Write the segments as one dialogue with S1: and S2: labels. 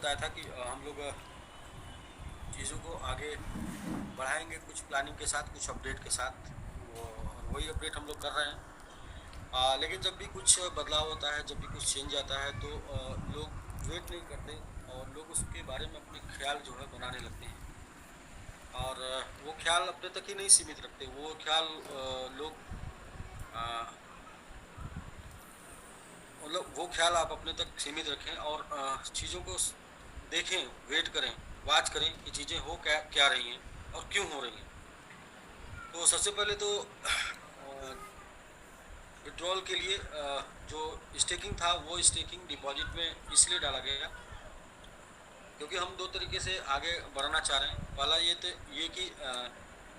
S1: बताया था कि हम लोग चीज़ों को आगे बढ़ाएंगे कुछ प्लानिंग के साथ, कुछ अपडेट के साथ। और वही अपडेट हम लोग कर रहे हैं। लेकिन जब भी कुछ बदलाव होता है, जब भी कुछ चेंज आता है तो लोग वेट नहीं करते और लोग उसके बारे में अपने ख्याल जो है बनाने लगते हैं। और वो ख्याल अपने तक ही नहीं सीमित रखते, वो ख्याल लोग अ, मतलब वो ख्याल आप अपने तक सीमित रखें और चीज़ों को देखें, वेट करें, वाच करें कि चीज़ें हो क्या क्या रही हैं और क्यों हो रही हैं। तो सबसे पहले तो विड्रॉल के लिए जो स्टेकिंग था वो स्टेकिंग डिपॉजिट में इसलिए डाला गया क्योंकि हम दो तरीके से आगे बढ़ना चाह रहे हैं। पहला ये कि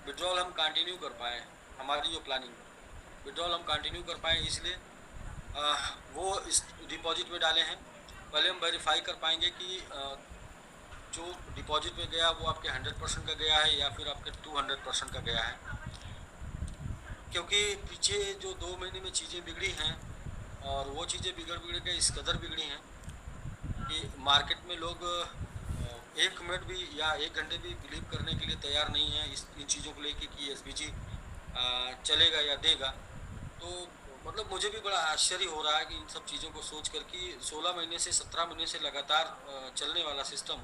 S1: विड्रॉल हम कंटिन्यू कर पाएँ, हमारी जो प्लानिंग विड्रॉल हम कंटिन्यू कर पाएँ, इसलिए वो इस डिपॉजिट में डाले हैं। पहले हम वेरीफाई कर पाएंगे कि जो डिपॉजिट में गया वो आपके 100% का गया है या फिर आपके 200% का गया है। क्योंकि पीछे जो 2 महीने में चीज़ें बिगड़ी हैं और वो चीज़ें बिगड़ बिगड़ के इस कदर बिगड़ी हैं कि मार्केट में लोग 1 मिनट भी या 1 घंटे भी बिलीव करने के लिए तैयार नहीं है इन चीज़ों को लेके कि एसबीजी चलेगा या देगा। तो मतलब मुझे भी बड़ा आश्चर्य हो रहा है कि इन सब चीज़ों को सोच कर कि 16 महीने से 17 महीने से लगातार चलने वाला सिस्टम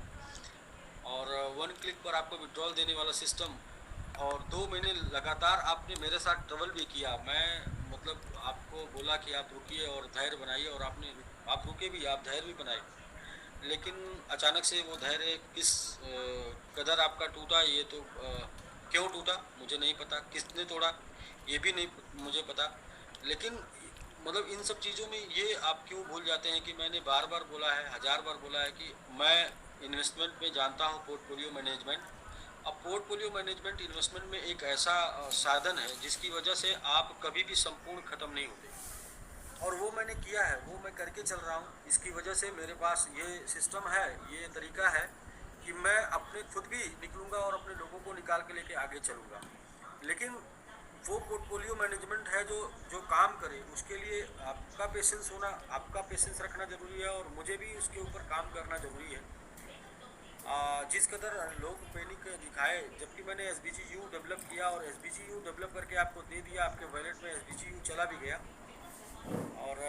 S1: और 1 क्लिक पर आपको विड्रॉल देने वाला सिस्टम और 2 महीने लगातार आपने मेरे साथ ट्रेवल भी किया। मैं मतलब आपको बोला कि आप रुकिए और धैर्य बनाइए और आप रुके भी, आप धैर्य भी बनाए। लेकिन अचानक से वो धैर्य किस कदर आपका टूटा, ये तो क्यों टूटा मुझे नहीं पता, किसने तोड़ा ये भी नहीं मुझे पता। लेकिन मतलब इन सब चीज़ों में ये आप क्यों भूल जाते हैं कि मैंने बार बार बोला है, हजार बार बोला है कि मैं इन्वेस्टमेंट में जानता हूँ पोर्टफोलियो मैनेजमेंट। अब पोर्टफोलियो मैनेजमेंट इन्वेस्टमेंट में एक ऐसा साधन है जिसकी वजह से आप कभी भी संपूर्ण ख़त्म नहीं होते। और वो मैंने किया है, वो मैं करके चल रहा हूँ। इसकी वजह से मेरे पास ये सिस्टम है, ये तरीका है कि मैं अपने खुद भी निकलूँगा और अपने लोगों को निकाल के लेके आगे चलूँगा। लेकिन वो पोर्टफोलियो मैनेजमेंट है जो जो काम करे, उसके लिए आपका पेशेंस होना, आपका पेशेंस रखना ज़रूरी है और मुझे भी उसके ऊपर काम करना ज़रूरी है। जिस कदर लोग पैनिक दिखाए, जबकि मैंने S B G U develop किया और S B G U develop करके आपको दे दिया, आपके वॉलेट में एस बी जी यू चला भी गया और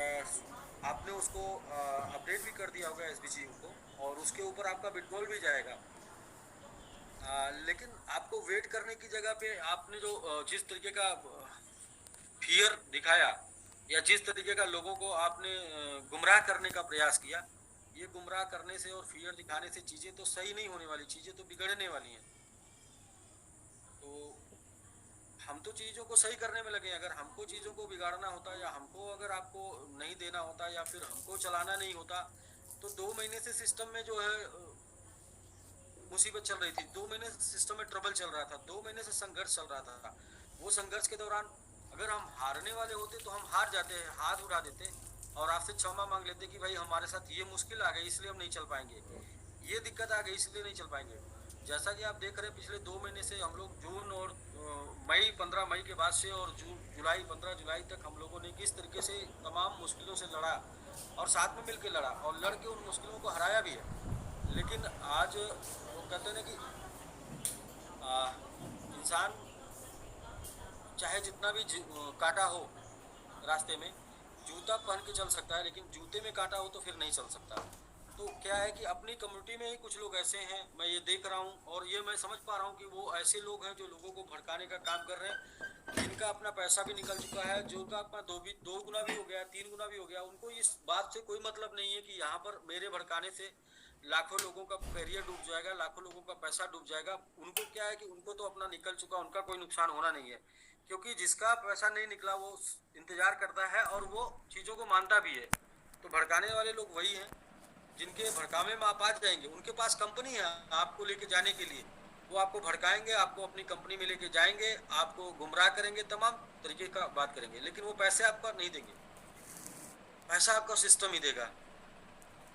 S1: आपने उसको अपडेट भी कर दिया होगा एस बी जी यू को और उसके ऊपर आपका विड्रॉल भी जाएगा। लेकिन आपको वेट करने की जगह पे आपने जो जिस तरीके का फियर दिखाया या जिस तरीके का लोगों को आपने गुमराह करने का प्रयास किया, ये गुमराह करने से और फियर दिखाने से चीज़ें तो सही नहीं होने वाली, चीज़ें तो बिगड़ने वाली हैं। तो हम तो चीज़ों को सही करने में लगे हैं। अगर हमको चीज़ों को बिगाड़ना होता या हमको अगर आपको नहीं देना होता या फिर हमको चलाना नहीं होता तो 2 महीने से सिस्टम में जो है मुसीबत चल रही थी। 2 महीने से सिस्टम में ट्रबल चल रहा था, 2 महीने से संघर्ष चल रहा था। वो संघर्ष के दौरान अगर हम हारने वाले होते तो हम हार जाते, हाथ उठा देते और आपसे क्षमा मांग लेते कि भाई हमारे साथ ये मुश्किल आ गई इसलिए हम नहीं चल पाएंगे, ये दिक्कत आ गई इसलिए नहीं चल पाएंगे। जैसा कि आप देख रहे हैं पिछले 2 महीने से हम लोग जून और मई 15 मई के बाद से और जून जुलाई 15 जुलाई तक हम लोगों ने किस तरीके से तमाम मुश्किलों से लड़ा और साथ में मिलकर लड़ा और लड़ के उन मुश्किलों को हराया भी है। लेकिन आज वो कहते हैं ना कि इंसान चाहे जितना भी कांटा हो रास्ते में, जूता पहन के चल सकता है लेकिन जूते में कांटा हो तो फिर नहीं चल सकता। तो क्या है कि अपनी कम्युनिटी में ही कुछ लोग ऐसे हैं, मैं ये देख रहा हूँ और ये मैं समझ पा रहा हूँ कि वो ऐसे लोग हैं जो लोगों को भड़काने का काम कर रहे हैं, जिनका अपना पैसा भी निकल चुका है, जो का अपना दो गुना भी हो गया, 3 गुना भी हो गया। उनको इस बात से कोई मतलब नहीं है कि यहाँ पर मेरे भड़काने से लाखों लोगों का करियर डूब जाएगा, लाखों लोगों का पैसा डूब जाएगा। उनको क्या है कि उनको तो अपना निकल चुका, उनका कोई नुकसान होना नहीं है। क्योंकि जिसका पैसा नहीं निकला वो इंतजार करता है और वो चीज़ों को मानता भी है। तो भड़काने वाले लोग वही हैं जिनके भड़कावे में आप आ जाएंगे। उनके पास कंपनी है आपको लेके जाने के लिए, वो आपको भड़काएंगे, आपको अपनी कंपनी में लेके जाएंगे, आपको गुमराह करेंगे, तमाम तरीके का बात करेंगे, लेकिन वो पैसे आपका नहीं देंगे, पैसा आपका सिस्टम ही देगा।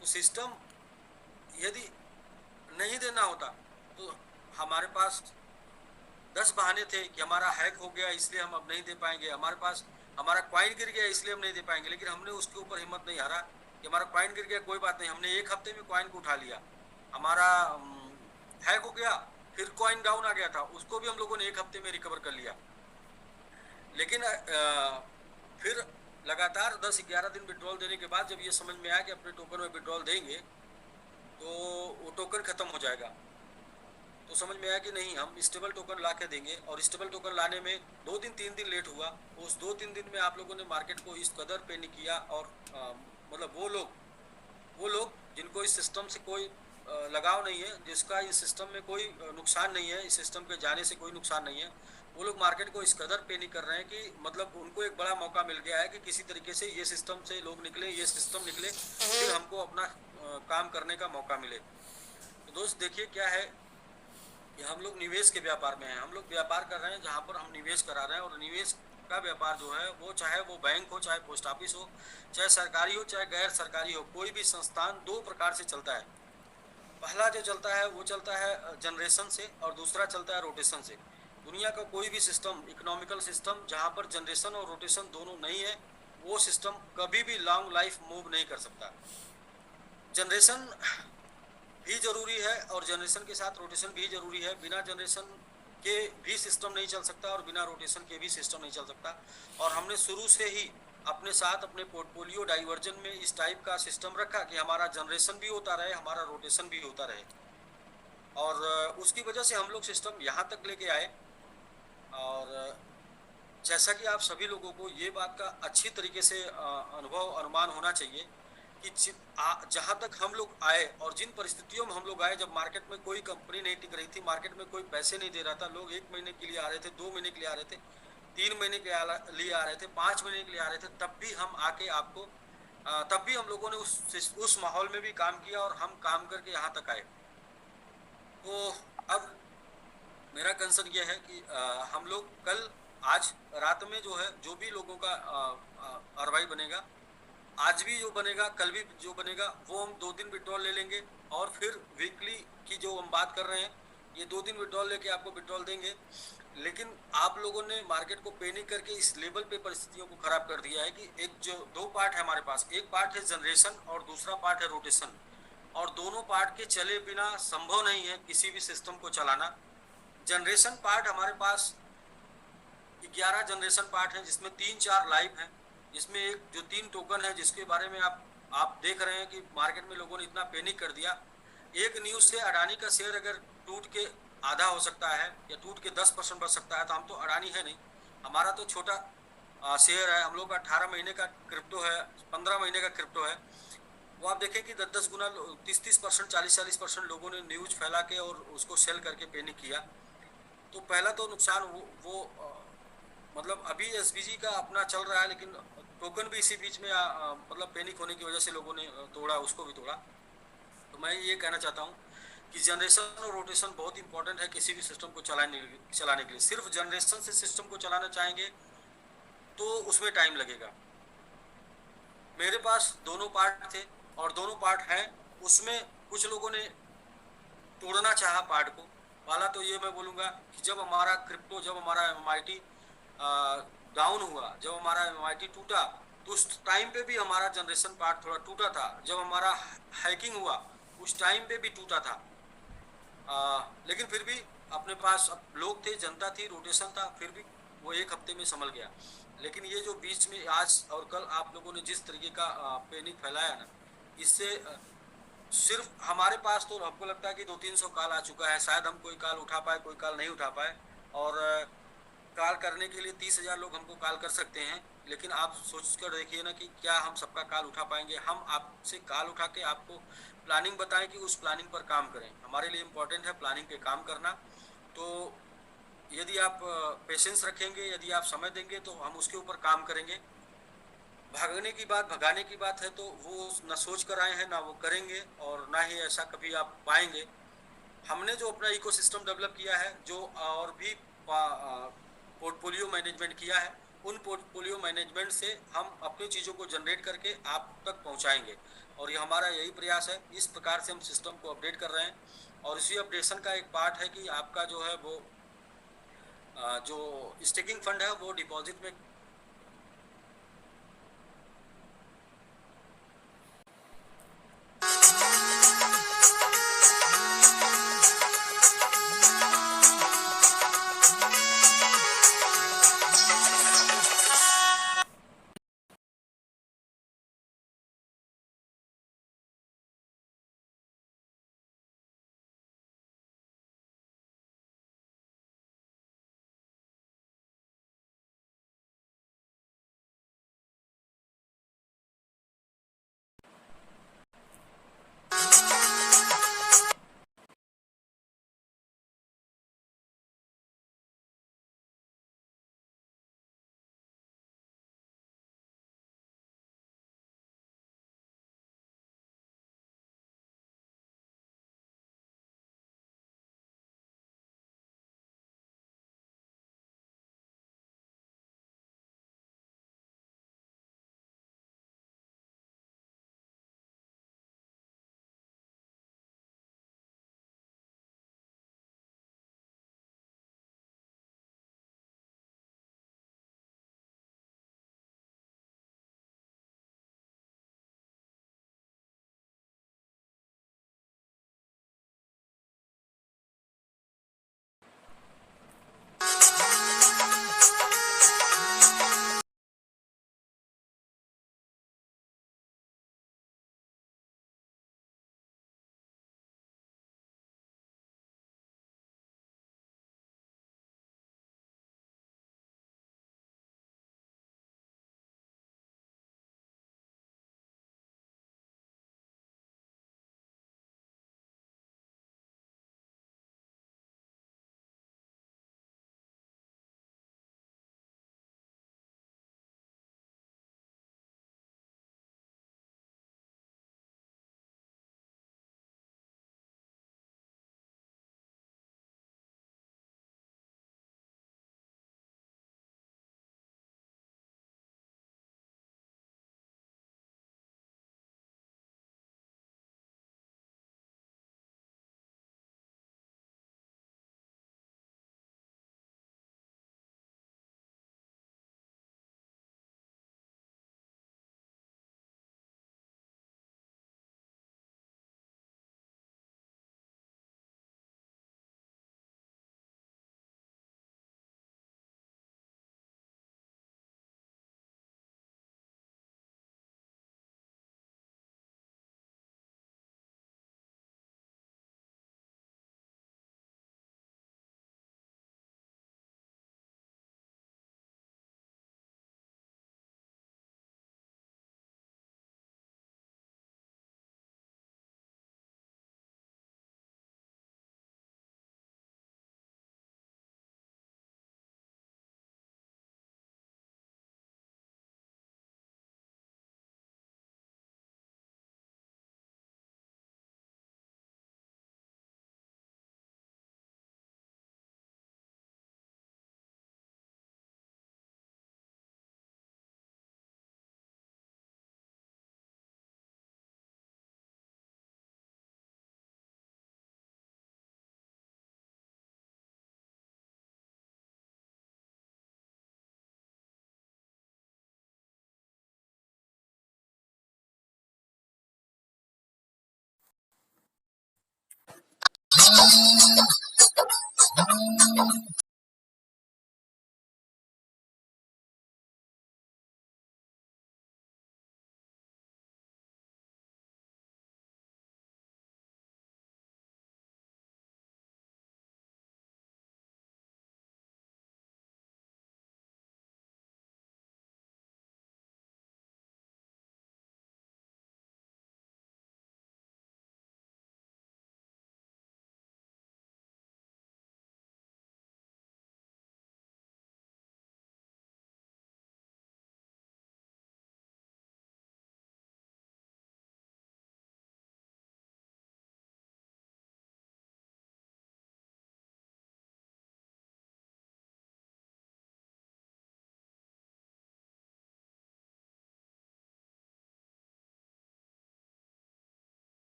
S1: तो सिस्टम यदि नहीं देना होता तो हमारे पास 10 बहाने थे कि हमारा हैक हो गया इसलिए हम अब नहीं दे पाएंगे, हमारे पास हमारा कॉइन गिर गया इसलिए हम नहीं दे पाएंगे। लेकिन हमने उसके ऊपर हिम्मत नहीं हारा कि हमारा कॉइन गिर गया कोई बात नहीं, हमने 1 हफ्ते में कॉइन को उठा लिया। हमारा हैक हो गया, फिर कॉइन डाउन आ गया था, उसको भी हम लोगों ने एक हफ्ते में रिकवर कर लिया। लेकिन फिर लगातार 10-11 दिन विड्रॉल देने के बाद जब ये समझ में आया कि अपने टोकन में विड्रॉल देंगे तो वो टोकन खत्म हो जाएगा, तो समझ में आया कि नहीं, हम स्टेबल टोकन ला के देंगे। और स्टेबल टोकन लाने में 2 दिन 3 दिन लेट हुआ। उस 2-3 दिन में आप लोगों ने मार्केट को इस कदर पे नहीं किया, और मतलब वो लोग जिनको इस सिस्टम से कोई लगाव नहीं है, जिसका इस सिस्टम में कोई नुकसान नहीं है, इस सिस्टम के जाने से कोई नुकसान नहीं है, वो लोग मार्केट को इस कदर पे नहीं कर रहे हैं कि मतलब उनको एक बड़ा मौका मिल गया है कि किसी तरीके से ये सिस्टम से लोग निकले, ये सिस्टम निकले, फिर हमको अपना काम करने का मौका मिले। तो दोस्त देखिए क्या है कि हम लोग निवेश के व्यापार में हैं, हम लोग व्यापार कर रहे हैं जहाँ पर हम निवेश करा रहे हैं। और निवेश का व्यापार जो है वो चाहे वो बैंक हो, चाहे पोस्ट ऑफिस हो, चाहे सरकारी हो, चाहे गैर सरकारी हो, कोई भी संस्थान 2 प्रकार से चलता है। पहला जो चलता है वो चलता है जनरेशन से, और दूसरा चलता है रोटेशन से। दुनिया का कोई भी सिस्टम, इकोनॉमिकल सिस्टम जहाँ पर जनरेशन और रोटेशन दोनों नहीं है, वो सिस्टम कभी भी लॉन्ग लाइफ मूव नहीं कर सकता। जनरेशन भी जरूरी है और जनरेशन के साथ रोटेशन भी जरूरी है। बिना जनरेशन के भी सिस्टम नहीं चल सकता और बिना रोटेशन के भी सिस्टम नहीं चल सकता। और हमने शुरू से ही अपने साथ अपने पोर्टफोलियो डाइवर्जन में इस टाइप का सिस्टम रखा कि हमारा जनरेशन भी होता रहे, हमारा रोटेशन भी होता रहे। और उसकी वजह से हम लोग सिस्टम यहाँ तक लेके आए। और जैसा कि आप सभी लोगों को ये बात का अच्छी तरीके से अनुभव अनुमान होना चाहिए कि जहाँ तक हम लोग आए और जिन परिस्थितियों में हम लोग आए, जब मार्केट में कोई कंपनी नहीं टिक रही थी, मार्केट में कोई पैसे नहीं दे रहा था, लोग 1 महीने के लिए आ रहे थे, 2 महीने के लिए आ रहे थे, 3 महीने के लिए आ रहे थे, 5 महीने के लिए आ रहे थे, तब भी हम आके आपको तब भी हम लोगों ने उस माहौल में भी काम किया और हम काम करके यहाँ तक आए। तो अब मेरा कंसर्न ये है कि हम लोग कल आज रात में जो है, जो भी लोगों का आरवाई बनेगा, आज भी जो बनेगा, कल भी जो बनेगा, वो हम 2 दिन विड्रॉल ले लेंगे। और फिर वीकली की जो हम बात कर रहे हैं, ये 2 दिन विड्रॉल लेके आपको विड्रॉल देंगे। लेकिन आप लोगों ने मार्केट को पैनिक करके इस लेवल पे परिस्थितियों को खराब कर दिया है कि एक जो 2 पार्ट है हमारे पास, एक पार्ट है जनरेशन और दूसरा पार्ट है रोटेशन। और दोनों पार्ट के चले बिना संभव नहीं है किसी भी सिस्टम को चलाना। जनरेशन पार्ट हमारे पास 11 जनरेशन पार्ट है, जिसमें 3-4 लाइव हैं, जिसमें एक जो 3 टोकन है जिसके बारे में आप देख रहे हैं कि मार्केट में लोगों ने इतना पैनिक कर दिया। एक न्यूज से अडानी का शेयर अगर टूट के आधा हो सकता है या टूट के 10% बढ़ सकता है, तो हम तो अडानी है नहीं, हमारा तो छोटा शेयर है, हम लोग का 18 महीने का क्रिप्टो है, 15 महीने का क्रिप्टो है। वो आप देखें कि 10-10 गुना, 30-30%, 40-40% लोगों ने न्यूज फैला के और उसको सेल करके पैनिक किया। तो पहला तो नुकसान वो मतलब अभी एसबीजी का अपना चल रहा है, लेकिन टोकन भी इसी बीच में मतलब पैनिक होने की वजह से लोगों ने तोड़ा, उसको भी तोड़ा। तो मैं ये कहना चाहता हूँ कि जनरेशन और रोटेशन बहुत इंपॉर्टेंट है किसी भी सिस्टम को चलाने के लिए। सिर्फ जनरेशन से सिस्टम को चलाना चाहेंगे तो उसमें टाइम लगेगा। मेरे पास दोनों पार्ट थे और दोनों पार्ट हैं, उसमें कुछ लोगों ने तोड़ना चाहा पार्ट को। पहला तो ये मैं बोलूँगा कि जब हमारा क्रिप्टो, जब हमारा एमआईटी डाउन हुआ, जब हमारा एमआईटी टूटा, तो उस टाइम पे भी हमारा जनरेशन पार्ट थोड़ा टूटा था। जब हमारा हैकिंग हुआ उस टाइम पे भी टूटा था। लेकिन फिर भी अपने पास अब लोग थे, जनता थी, रोटेशन था, फिर भी वो 1 हफ्ते में संभल गया। लेकिन ये जो बीच में आज और कल आप लोगों ने जिस तरीके का पैनिक फैलाया ना, इससे सिर्फ हमारे पास तो हमको लगता है कि 200-300 कॉल आ चुका है, शायद हम कोई कॉल उठा पाए, कोई कॉल नहीं उठा पाए। और कॉल करने के लिए 30,000 लोग हमको कॉल कर सकते हैं, लेकिन आप सोच कर देखिए ना कि क्या हम सबका कॉल उठा पाएंगे। हम आपसे कॉल उठा के आपको प्लानिंग बताएं कि उस प्लानिंग पर काम करें। हमारे लिए इम्पोर्टेंट है प्लानिंग पे काम करना। तो यदि आप पेशेंस रखेंगे, यदि आप समय देंगे, तो हम उसके ऊपर काम करेंगे। भागने की बात, भगाने की बात है तो वो न सोच कर आए हैं, ना वो करेंगे, और ना ही ऐसा कभी आप पाएंगे। हमने जो अपना इकोसिस्टम डेवलप किया है, जो और भी पोर्टफोलियो मैनेजमेंट किया है, उन पोर्टफोलियो मैनेजमेंट से हम अपनी चीज़ों को जनरेट करके आप तक पहुंचाएंगे। और ये हमारा यही प्रयास है। इस प्रकार से हम सिस्टम को अपडेट कर रहे हैं। और इसी अपडेशन का एक पार्ट है कि आपका जो है वो जो स्टेकिंग फंड है वो डिपॉजिट में